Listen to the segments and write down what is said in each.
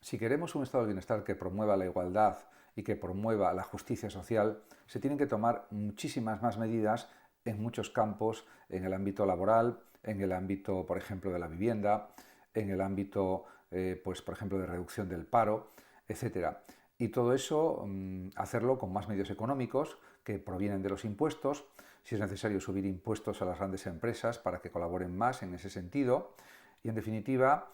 Si queremos un estado de bienestar que promueva la igualdad y que promueva la justicia social, se tienen que tomar muchísimas más medidas en muchos campos, en el ámbito laboral, en el ámbito, por ejemplo, de la vivienda, en el ámbito, pues, por ejemplo, de reducción del paro, etcétera. Y todo eso, hacerlo con más medios económicos que provienen de los impuestos, si es necesario subir impuestos a las grandes empresas para que colaboren más en ese sentido, y en definitiva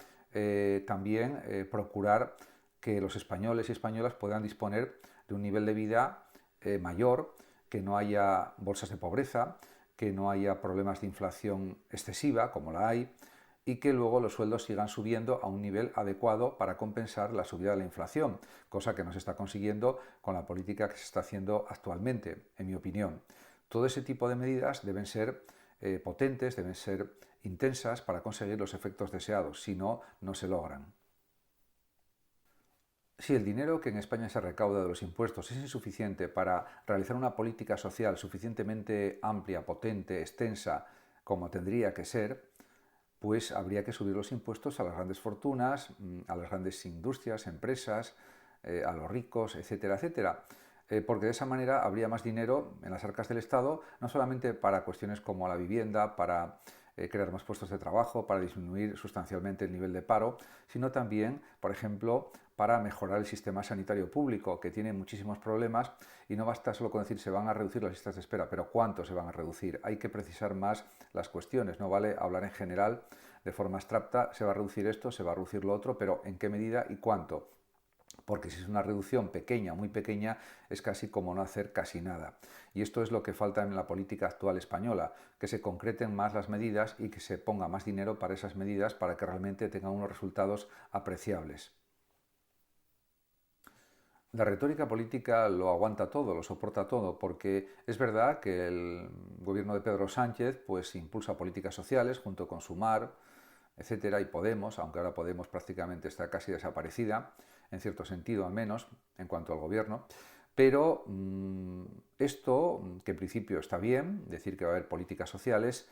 también procurar que los españoles y españolas puedan disponer de un nivel de vida mayor, que no haya bolsas de pobreza, que no haya problemas de inflación excesiva, como la hay, y que luego los sueldos sigan subiendo a un nivel adecuado para compensar la subida de la inflación, cosa que no se está consiguiendo con la política que se está haciendo actualmente, en mi opinión. Todo ese tipo de medidas deben ser potentes, deben ser intensas para conseguir los efectos deseados, si no, no se logran. Si el dinero que en España se recauda de los impuestos es insuficiente para realizar una política social suficientemente amplia, potente, extensa, como tendría que ser, pues habría que subir los impuestos a las grandes fortunas, a las grandes industrias, empresas, a los ricos, etcétera, etcétera. Porque de esa manera habría más dinero en las arcas del Estado, no solamente para cuestiones como la vivienda, para crear más puestos de trabajo, para disminuir sustancialmente el nivel de paro, sino también, por ejemplo, para mejorar el sistema sanitario público, que tiene muchísimos problemas y no basta solo con decir se van a reducir las listas de espera, pero ¿cuánto se van a reducir? Hay que precisar más las cuestiones, no vale hablar en general de forma abstracta, se va a reducir esto, se va a reducir lo otro, pero ¿en qué medida y cuánto? Porque si es una reducción pequeña, muy pequeña, es casi como no hacer casi nada. Y esto es lo que falta en la política actual española, que se concreten más las medidas y que se ponga más dinero para esas medidas para que realmente tengan unos resultados apreciables. La retórica política lo aguanta todo, lo soporta todo, porque es verdad que el gobierno de Pedro Sánchez pues impulsa políticas sociales junto con Sumar, etcétera, y Podemos, aunque ahora Podemos prácticamente está casi desaparecida, en cierto sentido al menos, en cuanto al gobierno. Pero esto, que en principio está bien, decir que va a haber políticas sociales,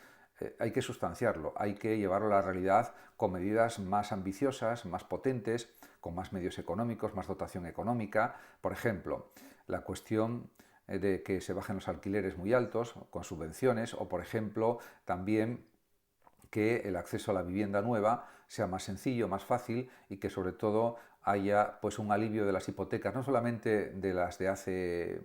hay que sustanciarlo, hay que llevarlo a la realidad con medidas más ambiciosas, más potentes, con más medios económicos, más dotación económica. Por ejemplo, la cuestión de que se bajen los alquileres muy altos con subvenciones o, por ejemplo, también que el acceso a la vivienda nueva sea más sencillo, más fácil y que sobre todo haya pues un alivio de las hipotecas, no solamente de las de hace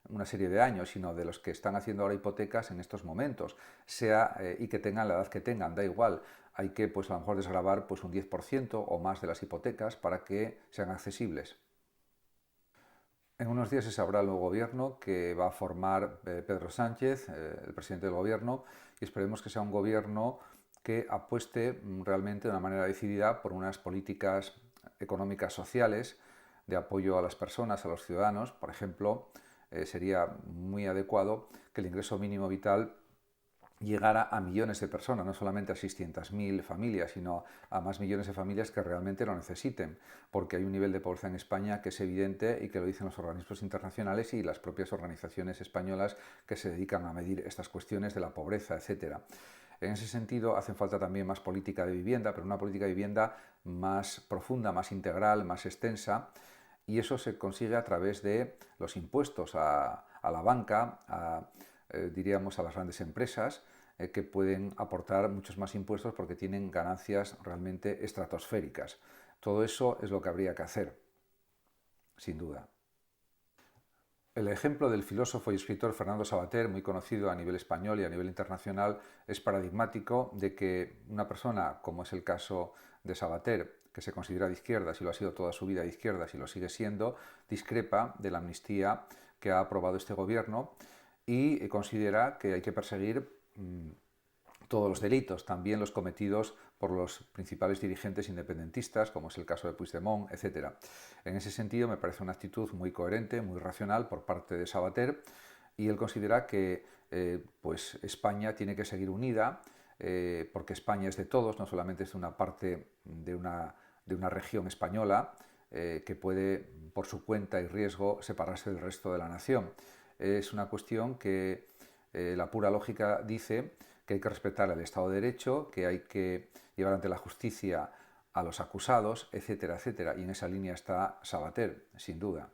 una serie de años, sino de los que están haciendo ahora hipotecas en estos momentos, sea y que tengan la edad que tengan, da igual. Hay que pues a lo mejor desgravar pues un 10% o más de las hipotecas para que sean accesibles. En unos días se sabrá el nuevo gobierno que va a formar Pedro Sánchez, el presidente del gobierno, y esperemos que sea un gobierno que apueste realmente de una manera decidida por unas políticas económicas sociales de apoyo a las personas, a los ciudadanos. Por ejemplo, sería muy adecuado que el ingreso mínimo vital llegara a millones de personas, no solamente a 600.000 familias, sino a más millones de familias que realmente lo necesiten, porque hay un nivel de pobreza en España que es evidente y que lo dicen los organismos internacionales y las propias organizaciones españolas que se dedican a medir estas cuestiones de la pobreza, etcétera. En ese sentido, hacen falta también más política de vivienda, pero una política de vivienda más profunda, más integral, más extensa, y eso se consigue a través de los impuestos a la banca, diríamos a las grandes empresas, que pueden aportar muchos más impuestos porque tienen ganancias realmente estratosféricas. Todo eso es lo que habría que hacer, sin duda. El ejemplo del filósofo y escritor Fernando Savater, muy conocido a nivel español y a nivel internacional, es paradigmático de que una persona, como es el caso de Savater, que se considera de izquierdas y lo ha sido toda su vida de izquierdas y lo sigue siendo, discrepa de la amnistía que ha aprobado este gobierno y considera que hay que perseguir todos los delitos, también los cometidos por los principales dirigentes independentistas, como es el caso de Puigdemont, etc. En ese sentido, me parece una actitud muy coherente, muy racional por parte de Savater, y él considera que pues España tiene que seguir unida, porque España es de todos, no solamente es de una parte de una región española, que puede, por su cuenta y riesgo, separarse del resto de la nación. Es una cuestión que la pura lógica dice que hay que respetar el Estado de Derecho, que hay que llevar ante la justicia a los acusados, etcétera, etcétera. Y en esa línea está Savater, sin duda.